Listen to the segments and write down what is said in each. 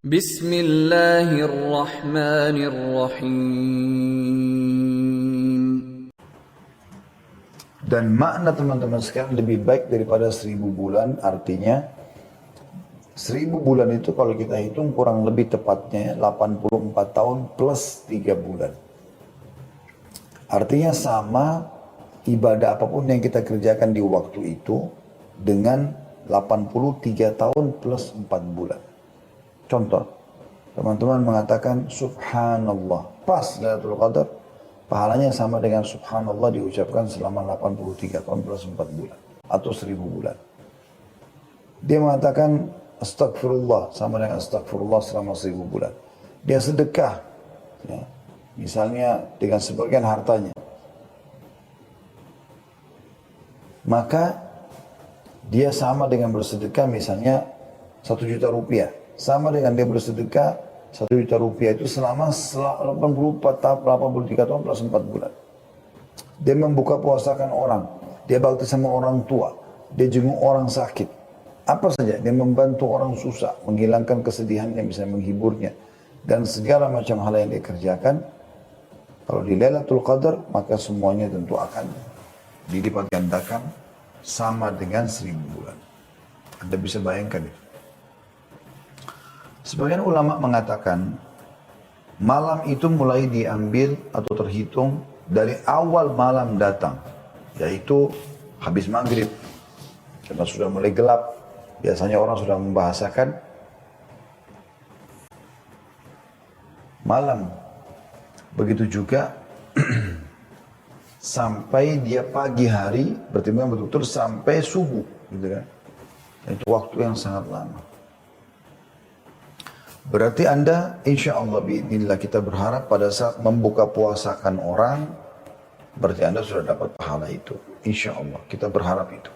Bismillahirrahmanirrahim. Dan makna teman-teman sekalian lebih baik daripada 1000 bulan, artinya 1000 bulan itu kalau kita hitung kurang lebih tepatnya 84 tahun plus 3 bulan. Artinya sama ibadah apapun yang kita kerjakan di waktu itu dengan 83 tahun plus 4 bulan. Contoh, teman-teman mengatakan subhanallah, pas Lailatul Qadar, pahalanya sama dengan subhanallah diucapkan selama 83 tahun plus 4 bulan atau 1000 bulan. Dia mengatakan astagfirullah sama dengan astagfirullah selama 1000 bulan. Dia sedekah, ya, misalnya dengan sebagian hartanya, maka dia sama dengan bersedekah misalnya 1 juta rupiah. Sama dengan dia bersedekah 1 juta rupiah itu selama 83 tahun plus 4 bulan. Dia membuka puasakan orang, dia bakti sama orang tua, dia jenguk orang sakit. Apa saja, dia membantu orang susah, menghilangkan kesedihannya, bisa menghiburnya. Dan segala macam hal yang dia kerjakan, kalau di Lailatul Qadar, maka semuanya tentu akan dilipat gandakan sama dengan 1000 bulan. Anda bisa bayangkan itu. Sebagian ulama mengatakan malam itu mulai diambil atau terhitung dari awal malam datang, yaitu habis maghrib, karena sudah mulai gelap. Biasanya orang sudah membahasakan malam. Begitu juga sampai dia pagi hari, berarti betul-betul sampai subuh, gitu kan? Itu waktu yang sangat lama. Berarti Anda, insya Allah, biidznillah, kita berharap pada saat membuka puasakan orang, berarti Anda sudah dapat pahala itu. Insya Allah, kita berharap itu.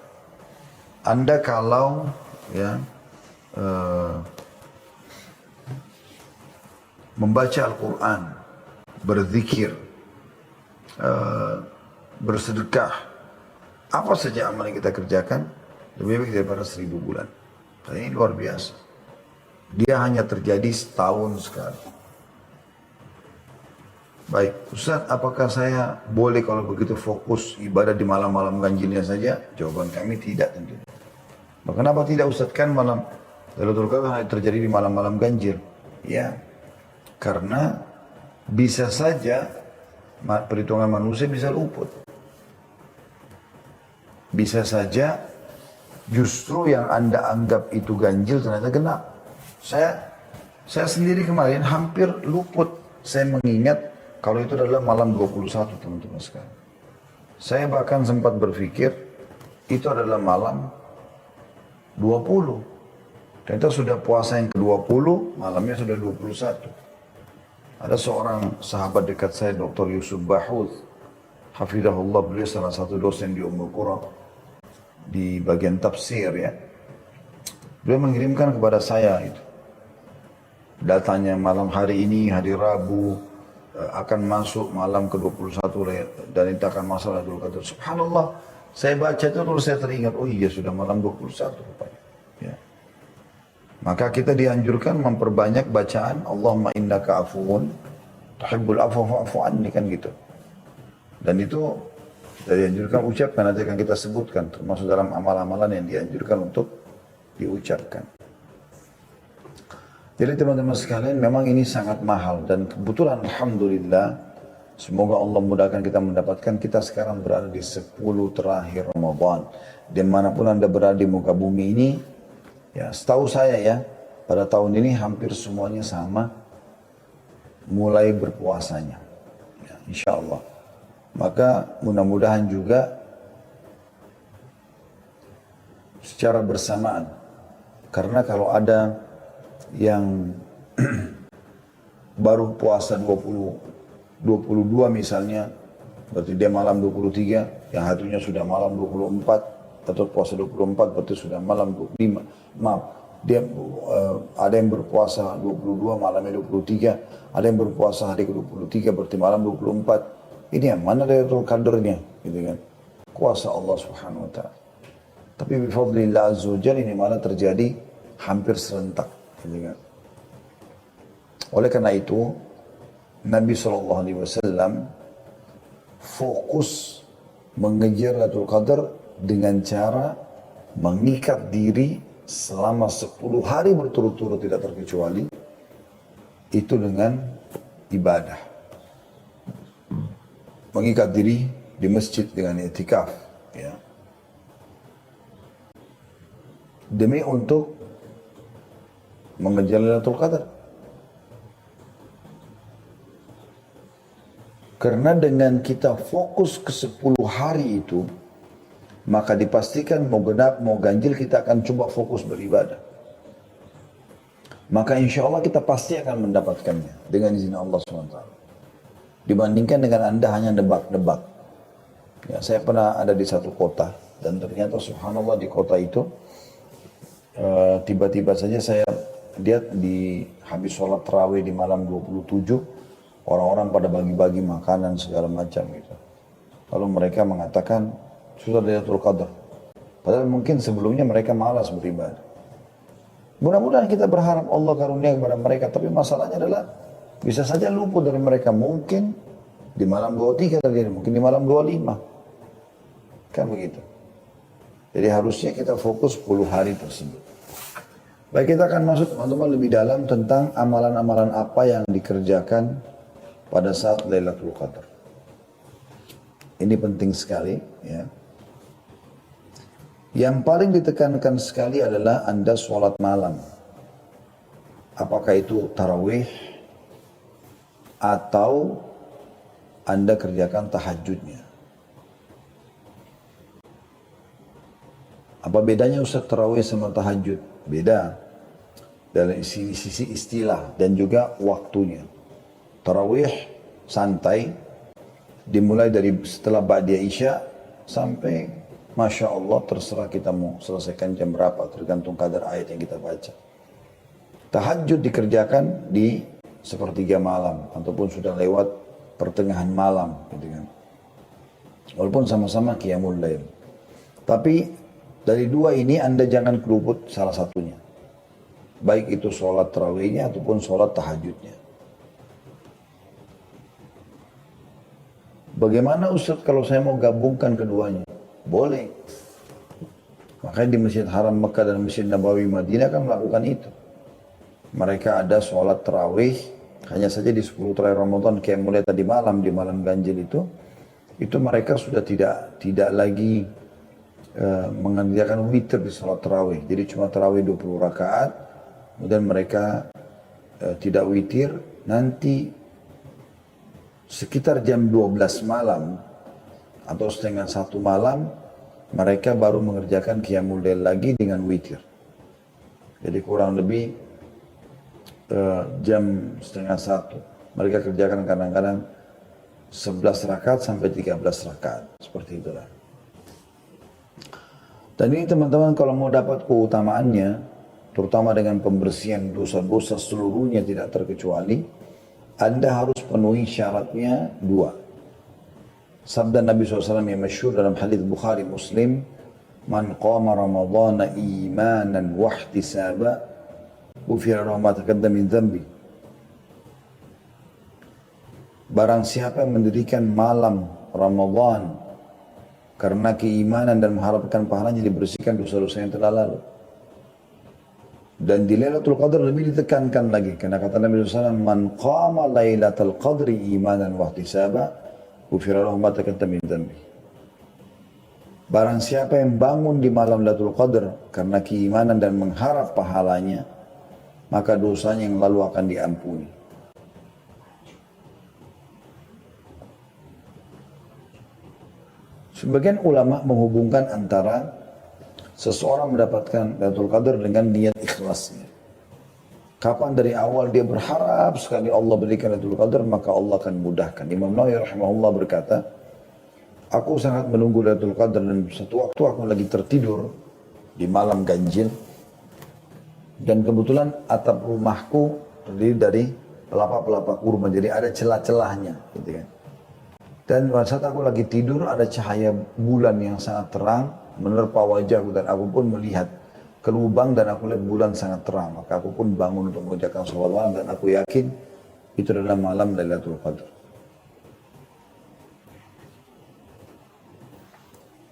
Anda kalau ya membaca Al-Quran, berzikir, bersedekah, apa saja amal yang kita kerjakan, lebih baik daripada 1000 bulan. Dan ini luar biasa. Dia hanya terjadi setahun sekali. Baik, Ustaz, apakah saya boleh kalau begitu fokus ibadah di malam-malam ganjilnya saja? Jawaban kami tidak tentu. Kenapa tidak, Ustaz? Kan malam Lailatul Qadar hanya terjadi di malam-malam ganjil. Ya, karena bisa saja perhitungan manusia bisa luput. Bisa saja justru yang Anda anggap itu ganjil ternyata genap. Saya sendiri kemarin hampir luput. Saya mengingat kalau itu adalah malam 21, teman-teman sekalian. Saya bahkan sempat berpikir itu adalah malam 20. Ternyata sudah puasa yang ke-20, malamnya sudah 21. Ada seorang sahabat dekat saya, Dr. Yusuf Bahuth, hafidhahullah, beliau salah satu dosen di Ummul Qura di bagian tafsir, ya. Beliau mengirimkan kepada saya itu datanya malam hari ini, hari Rabu, akan masuk malam ke-21 dan itu akan masuk Lailatul Qadar. Subhanallah, saya baca itu terus saya teringat, oh iya sudah malam 21 rupanya. Ya. Maka kita dianjurkan memperbanyak bacaan Allahumma innaka afuwun tuhibbul afwa fa'fu anni, kan gitu. Dan itu kita dianjurkan ucapkan, nanti akan kita sebutkan termasuk dalam amal-amalan yang dianjurkan untuk diucapkan. Jadi teman-teman sekalian, memang ini sangat mahal dan kebetulan alhamdulillah, semoga Allah mudahkan kita mendapatkan, kita sekarang berada di 10 terakhir Ramadan. Dimanapun Anda berada di muka bumi ini, ya setahu saya ya, pada tahun ini hampir semuanya sama mulai berpuasanya, ya, insya Allah. Maka mudah-mudahan juga secara bersamaan, karena kalau ada yang baru puasa 22 misalnya, berarti dia malam 23, yang hatunya sudah malam 24, atau puasa 24 berarti sudah malam 25. Maaf, dia ada yang berpuasa 22 malamnya 23, ada yang berpuasa hari ke-23 berarti malam 24. Ini yang mana Lailatul Qadarnya, gitu kan? Kuasa Allah Subhanahu wa taala. Tapi bifadlillah azza wajalla ini malah terjadi hampir serentak, gitu kan? Oleh karena itu, Nabi SAW fokus mengejar Lailatul Qadar dengan cara mengikat diri selama 10 hari berturut-turut tidak terkecuali, itu dengan ibadah. Mengikat diri di masjid dengan i'tikaf, ya. Demi untuk mengejar Lailatul Qadar. Karena dengan kita fokus ke 10 hari itu, maka dipastikan mau genap, mau ganjil kita akan coba fokus beribadah. Maka insya Allah kita pasti akan mendapatkannya dengan izin Allah SWT. Dibandingkan dengan Anda hanya nebak-nebak. Ya, saya pernah ada di satu kota dan ternyata subhanallah di kota itu tiba-tiba saja saya lihat di habis sholat tarawih di malam 27 orang-orang pada bagi-bagi makanan segala macam gitu. Lalu mereka mengatakan sudah Lailatul Qadar. Padahal mungkin sebelumnya mereka malas beribadah. Mudah-mudahan kita berharap Allah karunia kepada mereka, tapi masalahnya adalah bisa saja luput dari mereka, mungkin di malam 23 terjadi, mungkin di malam 25. Kan begitu. Jadi harusnya kita fokus 10 hari tersebut. Baik, kita akan masuk teman-teman lebih dalam tentang amalan-amalan apa yang dikerjakan pada saat Lailatul Qadar. Ini penting sekali, ya. Yang paling ditekankan sekali adalah Anda sholat malam. Apakah itu tarawih atau Anda kerjakan tahajudnya. Apa bedanya Ustaz tarawih sama tahajud? Beda. Dari sisi istilah dan juga waktunya. Tarawih santai, dimulai dari setelah Ba'da Isya sampai Masya Allah terserah kita mau selesaikan jam berapa, tergantung kadar ayat yang kita baca. Tahajud dikerjakan di sepertiga malam, ataupun sudah lewat pertengahan malam. Gitu kan. Walaupun sama-sama qiyamul lail. Tapi dari dua ini Anda jangan keluput salah satunya. Baik itu sholat tarawihnya ataupun sholat tahajudnya. Bagaimana Ustaz kalau saya mau gabungkan keduanya? Boleh. Makanya di Masjid Haram Mekah dan Masjid Nabawi Madinah kan melakukan itu. Mereka ada sholat tarawih, hanya saja di 10 terakhir Ramadan kayak mulai tadi malam, di malam ganjil itu mereka sudah tidak lagi mengerjakan witir di sholat tarawih. Jadi cuma tarawih 20 rakaat. Kemudian mereka tidak witir, nanti sekitar jam 12 malam atau setengah 1 malam mereka baru mengerjakan qiyamul lail lagi dengan witir. Jadi kurang lebih jam setengah 1 mereka kerjakan kadang-kadang 11 rakaat sampai 13 rakaat, seperti itulah. Dan ini teman-teman kalau mau dapat keutamaannya, terutama dengan pembersihan dosa-dosa seluruhnya tidak terkecuali, Anda harus penuhi syaratnya 2. Sabda Nabi SAW yang masyhur dalam hadis Bukhari Muslim, "Man qama Ramadhana imanan wa ihtisaba, ghufira lahu ma taqaddama min dhanbi." Barang siapa yang mendirikan malam Ramadhan karena keimanan dan mengharapkan pahalanya, dibersihkan dosa-dosa yang telah lalu. Dan di Lailatul Qadar lebih ditekankan lagi, karena kata Nabi SAW, "Man qama Lailatul Qadri imanan wa ihtisaba, ghufira lahu ma taqaddama min dhanbi." Barang siapa yang bangun di malam Lailatul Qadar karena keimanan dan mengharap pahalanya, maka dosanya yang lalu akan diampuni. Sebagian ulama menghubungkan antara seseorang mendapatkan Lailatul Qadar dengan niat ikhlasnya. Kapan dari awal dia berharap sekali Allah berikan Lailatul Qadar, maka Allah akan mudahkan. Imam Nawawi rahimahullah berkata, aku sangat menunggu Lailatul Qadar dan satu waktu aku lagi tertidur di malam ganjil dan kebetulan atap rumahku terdiri dari pelapa-pelapa kurma, jadi ada celah-celahnya, gitu kan. Dan pada saat aku lagi tidur ada cahaya bulan yang sangat terang menerpa wajahku dan aku pun melihat ke lubang dan aku lihat bulan sangat terang. Maka aku pun bangun untuk mengerjakan sholat malam dan aku yakin itu adalah malam Lailatul Qadar.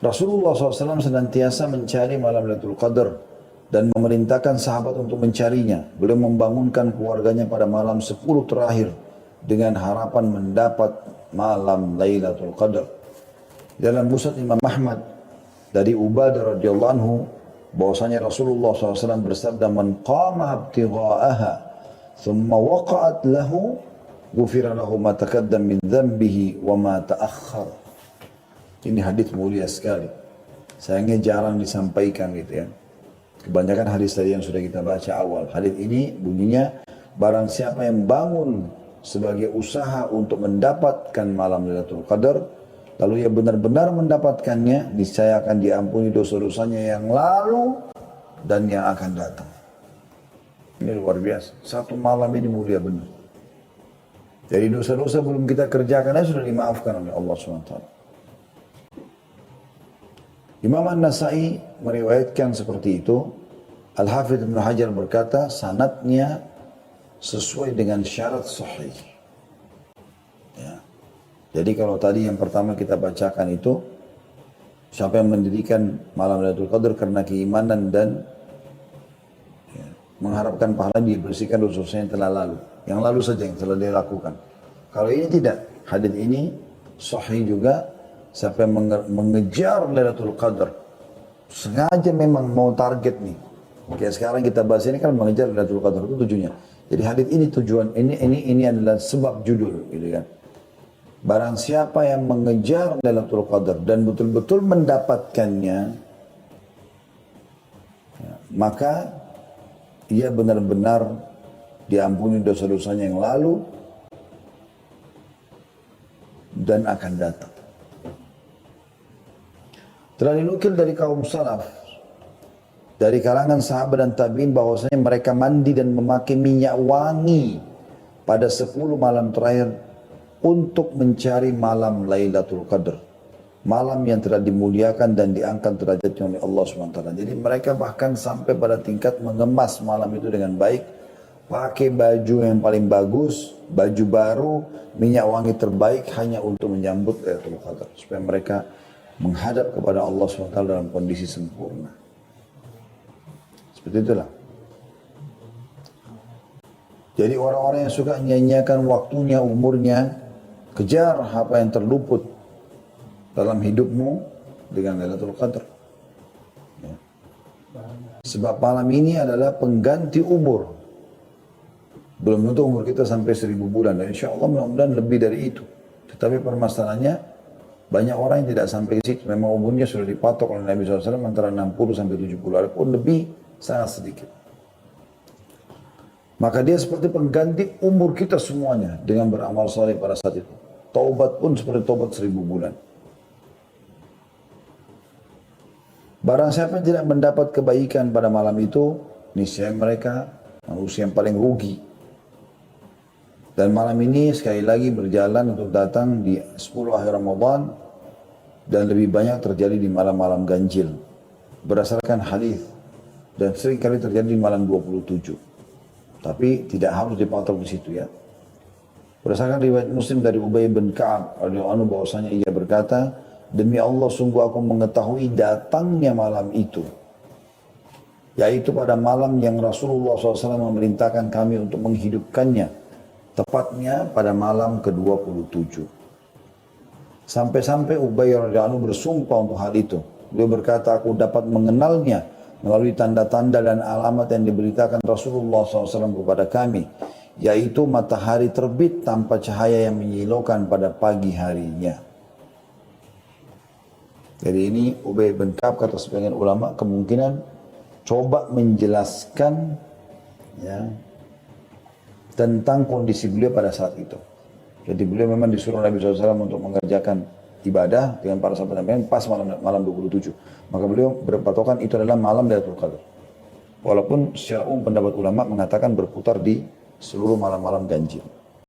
Rasulullah SAW senantiasa mencari malam Lailatul Qadar dan memerintahkan sahabat untuk mencarinya. Beliau membangunkan keluarganya pada malam 10 terakhir dengan harapan mendapat malam Lailatul Qadar. Dalam Musnad Imam Ahmad dari Ubadah radhiyallahu anhu bahwasanya Rasulullah SAW bersabda, "Man qama ibtigha'aha thumma waqa'at lahu ghufira lahu ma taqaddam min dhanbihi wa ma ta'akhkhar." Ini hadis mulia sekali. Sayangnya jarang disampaikan gitu ya. Kebanyakan hadis tadi yang sudah kita baca awal. Hadis ini bunyinya, barang siapa yang bangun sebagai usaha untuk mendapatkan malam Lailatul Qadar, lalu ia benar-benar mendapatkannya, niscaya akan diampuni dosa-dosanya yang lalu dan yang akan datang. Ini luar biasa. Satu malam ini mulia benar. Jadi dosa-dosa belum kita kerjakan sudah dimaafkan oleh Allah SWT. Imam An-Nasai meriwayatkan seperti itu. Al-Hafidh Ibn Hajar berkata, sanadnya sesuai dengan syarat sahih. Ya. Jadi kalau tadi yang pertama kita bacakan itu, siapa yang mendirikan malam Lailatul Qadar karena keimanan dan ya, mengharapkan pahala dibersihkan dosa-dosa yang telah lalu. Yang lalu saja yang telah dia lakukan. Kalau ini tidak, hadis ini sahih juga. Siapa yang mengejar Lailatul Qadar, sengaja memang mau target nih. Kayak sekarang kita bahas ini kan mengejar Lailatul Qadar itu tujuannya. Jadi hadis ini tujuan ini adalah sebab judul, gitu kan. Barang siapa yang mengejar Lailatul Qadar dan betul-betul mendapatkannya, ya, maka ia benar-benar diampuni dosa-dosanya yang lalu dan akan datang. Telah dinukil dari kaum salaf, dari kalangan sahabat dan tabi'in bahwasanya mereka mandi dan memakai minyak wangi pada 10 malam terakhir untuk mencari malam Lailatul Qadar. Malam yang telah dimuliakan dan diangkat derajatnya oleh Allah SWT. Jadi mereka bahkan sampai pada tingkat mengemas malam itu dengan baik. Pakai baju yang paling bagus, baju baru, minyak wangi terbaik hanya untuk menyambut Lailatul Qadar. Supaya mereka menghadap kepada Allah SWT dalam kondisi sempurna. Seperti itulah. Jadi orang-orang yang suka nyanyiakan waktunya, umurnya, kejar apa yang terluput dalam hidupmu dengan Lailatul Qadar. Ya. Sebab malam ini adalah pengganti umur. Belum tentu umur kita sampai 1000 bulan. Dan insya Allah mudah-mudahan lebih dari itu. Tetapi permasalahannya, banyak orang yang tidak sampai ke situ. Memang umurnya sudah dipatok oleh Nabi SAW antara 60 sampai 70. Walaupun lebih sangat sedikit. Maka dia seperti pengganti umur kita semuanya dengan beramal saleh pada saat itu. Taubat pun seperti taubat 1000 bulan. Barang siapa yang tidak mendapat kebaikan pada malam itu, niscaya mereka manusia yang paling rugi. Dan malam ini sekali lagi berjalan untuk datang di 10 akhir Ramadan dan lebih banyak terjadi di malam-malam ganjil. Berdasarkan hadis dan sering kali terjadi di malam 27. Tapi tidak harus dipatok di situ ya. Berdasarkan riwayat Muslim dari Ubay bin Ka'ab radhiyallahu anhu bahwasanya ia berkata, demi Allah sungguh aku mengetahui datangnya malam itu, yaitu pada malam yang Rasulullah SAW memerintahkan kami untuk menghidupkannya, tepatnya pada malam ke-27. Sampai-sampai Ubay radhiyallahu anhu bersumpah untuk hal itu. Beliau berkata, aku dapat mengenalnya melalui tanda-tanda dan alamat yang diberitakan Rasulullah SAW kepada kami, yaitu matahari terbit tanpa cahaya yang menyilaukan pada pagi harinya. Jadi ini Ubay bin Ka'ab kata sebagian ulama kemungkinan coba menjelaskan ya, tentang kondisi beliau pada saat itu. Jadi beliau memang disuruh Nabi SAW untuk mengerjakan ibadah dengan para sahabat Nabi pas malam 27. Maka beliau berpatokan itu adalah malam Lailatul Qadar. Walaupun secara umum pendapat ulama mengatakan berputar di seluruh malam-malam ganjil.